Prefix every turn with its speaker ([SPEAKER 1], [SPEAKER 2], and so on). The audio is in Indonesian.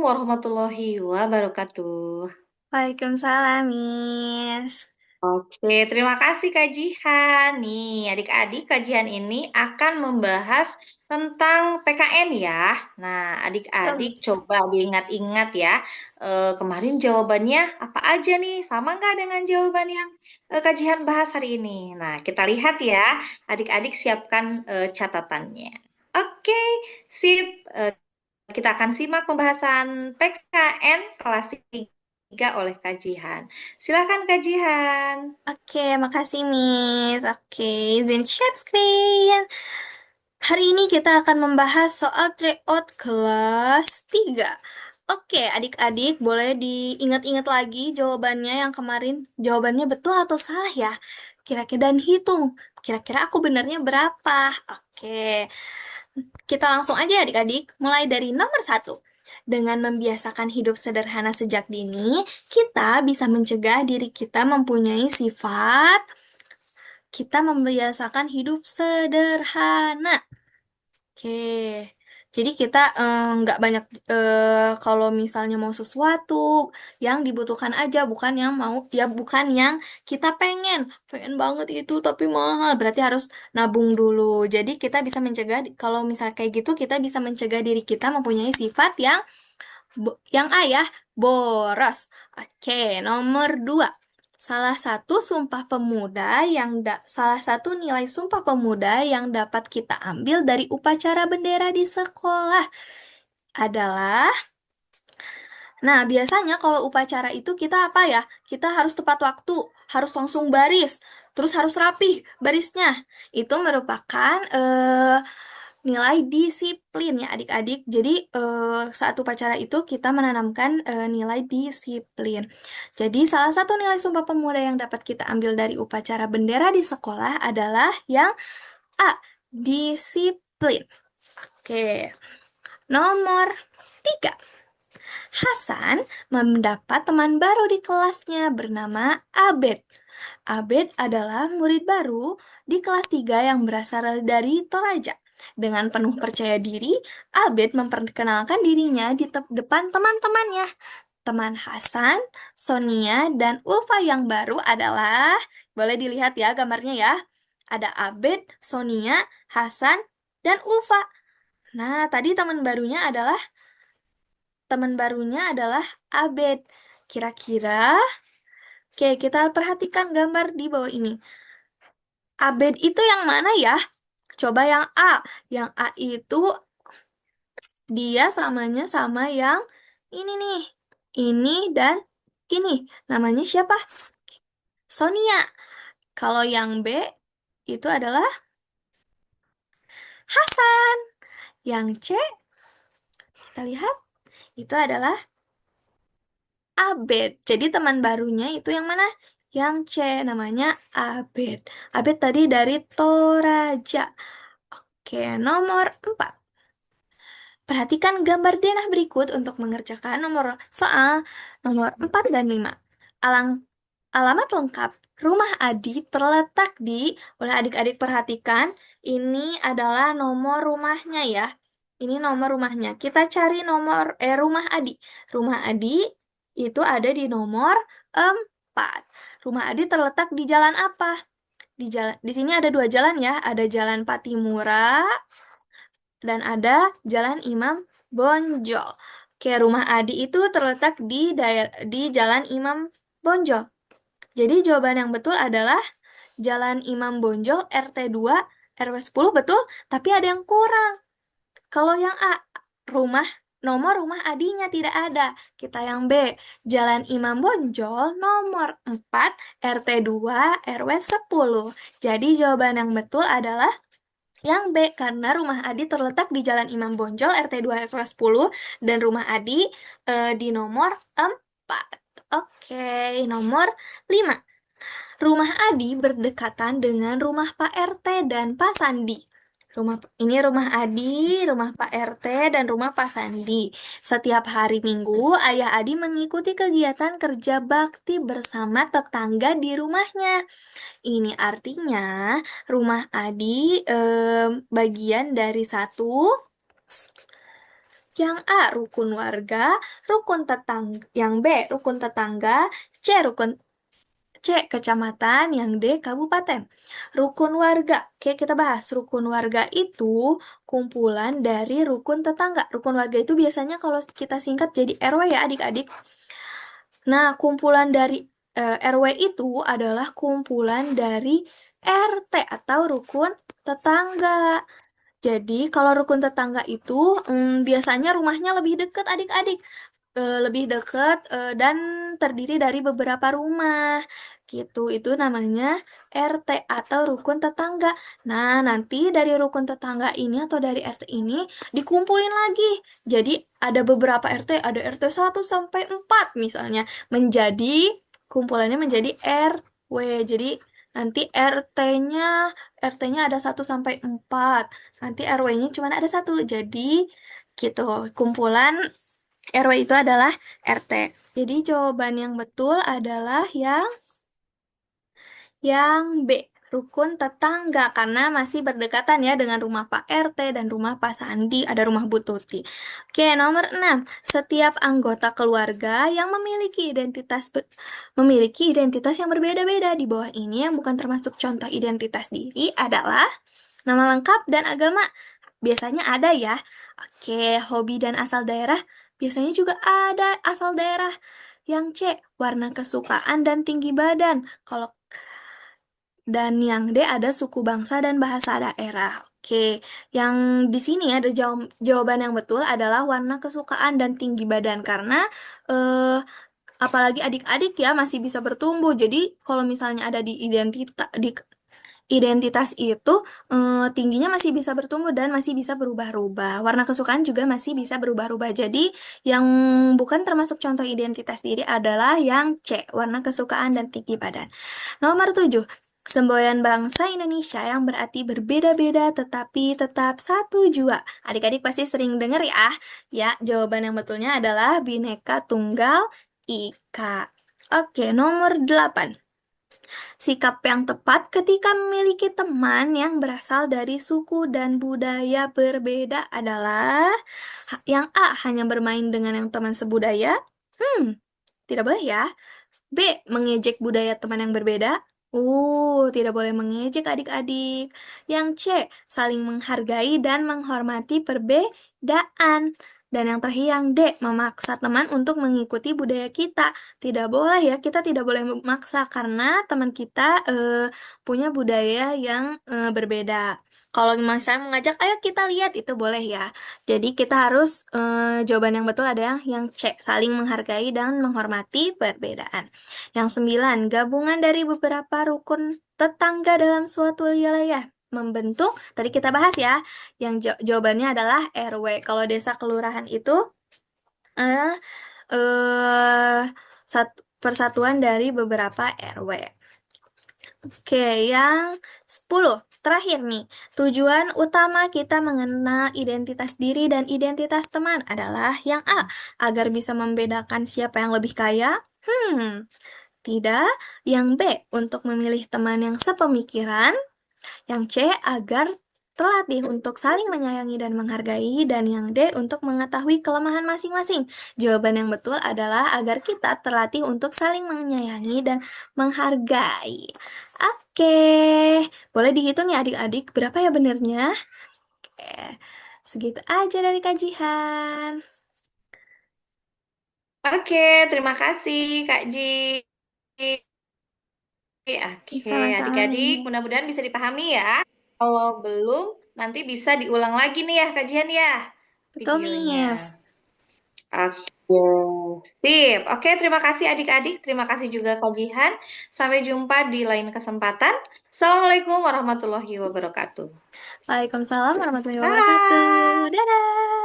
[SPEAKER 1] warahmatullahi wabarakatuh.
[SPEAKER 2] Waalaikumsalam, Miss.
[SPEAKER 1] Oke, terima kasih Kak Jihan. Nih, adik-adik, kajian ini akan membahas tentang PKN ya. Nah, adik-adik
[SPEAKER 2] Betul.
[SPEAKER 1] coba diingat-ingat ya. Kemarin jawabannya apa aja nih? Sama nggak dengan jawaban yang Kak Jihan bahas hari ini? Nah, kita lihat ya. Adik-adik siapkan catatannya. Oke, sip. Kita akan simak pembahasan PKN kelas 3 oleh Kajihan. Silakan Kajihan.
[SPEAKER 2] Oke, makasih, Miss. Oke, izin share screen. Hari ini kita akan membahas soal tryout kelas 3. Oke, adik-adik boleh diingat-ingat lagi jawabannya yang kemarin. Jawabannya betul atau salah ya? Kira-kira dan hitung. Kira-kira aku benernya berapa? Oke, kita langsung aja ya adik-adik, mulai dari nomor satu. Dengan membiasakan hidup sederhana sejak dini, kita bisa mencegah diri kita mempunyai sifat, kita membiasakan hidup sederhana. Oke, jadi kita nggak banyak kalau misalnya mau sesuatu yang dibutuhkan aja, bukan yang mau ya bukan yang kita pengen banget itu tapi mahal, berarti harus nabung dulu. Jadi kita bisa mencegah kalau misal kayak gitu kita bisa mencegah diri kita mempunyai sifat yang ayah boros. Oke, nomor dua. Salah satu nilai Sumpah Pemuda yang dapat kita ambil dari upacara bendera di sekolah adalah, nah, biasanya kalau upacara itu kita apa ya? Kita harus tepat waktu, harus langsung baris, terus harus rapih barisnya. Itu merupakan nilai disiplin ya adik-adik. Jadi saat upacara itu kita menanamkan nilai disiplin. Jadi salah satu nilai Sumpah Pemuda yang dapat kita ambil dari upacara bendera di sekolah adalah yang A, disiplin. Oke, nomor 3. Hasan mendapat teman baru di kelasnya bernama Abed. Abed adalah murid baru di kelas 3 yang berasal dari Toraja. Dengan penuh percaya diri, Abed memperkenalkan dirinya di depan teman-temannya. Teman Hasan, Sonia, dan Ulfa yang baru adalah, boleh dilihat ya gambarnya ya. Ada Abed, Sonia, Hasan, dan Ulfa. Nah, tadi teman barunya adalah Abed. Kira-kira, oke, kita perhatikan gambar di bawah ini. Abed itu yang mana ya? Coba yang A. Yang A itu dia samanya sama yang ini nih. Ini dan ini. Namanya siapa? Sonia. Kalau yang B itu adalah Hasan. Yang C, kita lihat, itu adalah Abed. Jadi teman barunya itu yang mana? Yang C, namanya Abed. Abed tadi dari Toraja. Oke, nomor 4. Perhatikan gambar denah berikut untuk mengerjakan soal nomor 4 dan 5. Alamat lengkap rumah Adi terletak di, boleh adik-adik perhatikan, ini adalah nomor rumahnya ya. Ini nomor rumahnya. Kita cari rumah Adi. Rumah Adi itu ada di nomor 4. Rumah Adi terletak di jalan apa? Di sini ada dua jalan ya. Ada Jalan Patimura dan ada Jalan Imam Bonjol. Oke, rumah Adi itu terletak di Jalan Imam Bonjol. Jadi jawaban yang betul adalah Jalan Imam Bonjol RT 2 RW 10 betul, tapi ada yang kurang. Kalau yang A, rumah nomor rumah Adinya tidak ada. Kita yang B, Jalan Imam Bonjol nomor 4 RT 2 RW 10. Jadi jawaban yang betul adalah yang B, karena rumah Adi terletak di Jalan Imam Bonjol RT 2 RW 10 dan rumah Adi di nomor 4. Oke, nomor 5. Rumah Adi berdekatan dengan rumah Pak RT dan Pak Sandi. Ini rumah Adi, rumah Pak RT, dan rumah Pak Sandi. Setiap hari Minggu, Ayah Adi mengikuti kegiatan kerja bakti bersama tetangga di rumahnya. Ini artinya rumah Adi bagian dari satu Yang A, rukun warga, rukun tetangga, yang B, rukun tetangga, C, kecamatan, yang D, kabupaten. Rukun warga. Oke, kita bahas. Rukun warga itu kumpulan dari rukun tetangga. Rukun warga itu biasanya kalau kita singkat jadi RW ya adik-adik. Nah, kumpulan dari RW itu adalah kumpulan dari RT atau rukun tetangga. Jadi, kalau rukun tetangga itu biasanya rumahnya lebih dekat adik-adik. Lebih dekat dan terdiri dari beberapa rumah. Gitu, itu namanya RT atau rukun tetangga. Nah, nanti dari rukun tetangga ini atau dari RT ini dikumpulin lagi. Jadi, ada beberapa RT, ada RT 1 sampai 4 misalnya, menjadi kumpulannya menjadi RW. Jadi, nanti RT-nya ada 1 sampai 4. Nanti RW-nya cuma ada satu. Jadi, gitu. Kumpulan RW itu adalah RT. Jadi jawaban yang betul adalah yang B, rukun tetangga karena masih berdekatan ya dengan rumah Pak RT dan rumah Pak Sandi, ada rumah Bu Tuti. Oke, nomor 6. Setiap anggota keluarga yang memiliki identitas yang berbeda-beda. Di bawah ini yang bukan termasuk contoh identitas diri adalah nama lengkap dan agama. Biasanya ada ya. Oke, hobi dan asal daerah. Biasanya juga ada asal daerah. Yang C, warna kesukaan dan tinggi badan. Kalau dan yang D ada suku bangsa dan bahasa daerah. Oke, yang di sini ada jawaban yang betul adalah warna kesukaan dan tinggi badan karena eh, apalagi adik-adik ya masih bisa bertumbuh. Jadi kalau misalnya ada di identitas itu tingginya masih bisa bertumbuh dan masih bisa berubah-ubah. Warna kesukaan juga masih bisa berubah-ubah. Jadi yang bukan termasuk contoh identitas diri adalah yang C, warna kesukaan dan tinggi badan. Nomor 7. Semboyan bangsa Indonesia yang berarti berbeda-beda tetapi tetap satu jua. Adik-adik pasti sering dengar ya. Ya, jawaban yang betulnya adalah Bhinneka Tunggal Ika. Oke, nomor 8. Sikap yang tepat ketika memiliki teman yang berasal dari suku dan budaya berbeda adalah yang A, hanya bermain dengan yang teman sebudaya. Tidak boleh ya. B, mengejek budaya teman yang berbeda. Tidak boleh mengejek adik-adik. Yang C, saling menghargai dan menghormati perbedaan. Dan yang terakhir yang D, memaksa teman untuk mengikuti budaya kita. Tidak boleh ya, kita tidak boleh memaksa karena teman kita punya budaya yang berbeda. Kalau misalnya mengajak, ayo kita lihat, itu boleh ya. Jadi kita harus, jawaban yang betul ada yang C, saling menghargai dan menghormati perbedaan. Yang 9, gabungan dari beberapa rukun tetangga dalam suatu wilayah membentuk, tadi kita bahas ya, yang jawabannya adalah RW. Kalau desa kelurahan itu eh eh, persatuan dari beberapa RW. Oke, yang 10. Terakhir nih, tujuan utama kita mengenal identitas diri dan identitas teman adalah yang A, agar bisa membedakan siapa yang lebih kaya. Tidak. Yang B, untuk memilih teman yang sepemikiran. Yang C, agar terlatih untuk saling menyayangi dan menghargai. Dan yang D, untuk mengetahui kelemahan masing-masing. Jawaban yang betul adalah agar kita terlatih untuk saling menyayangi dan menghargai. Oke, boleh dihitung ya adik-adik, berapa ya benernya? Oke, segitu aja dari kajian.
[SPEAKER 1] Oke, terima kasih Kak Ji. Oke,
[SPEAKER 2] Sama-sama,
[SPEAKER 1] adik-adik,
[SPEAKER 2] Miss.
[SPEAKER 1] mudah-mudahan bisa dipahami ya. Kalau belum, nanti bisa diulang lagi nih ya kajian ya
[SPEAKER 2] Betul,
[SPEAKER 1] videonya.
[SPEAKER 2] Miss.
[SPEAKER 1] Oke, sip. Oke, terima kasih adik-adik. Terima kasih juga Kak Jihan. Sampai jumpa di lain kesempatan. Assalamualaikum warahmatullahi wabarakatuh.
[SPEAKER 2] Waalaikumsalam warahmatullahi wabarakatuh.
[SPEAKER 1] Dadah!
[SPEAKER 2] Dadah!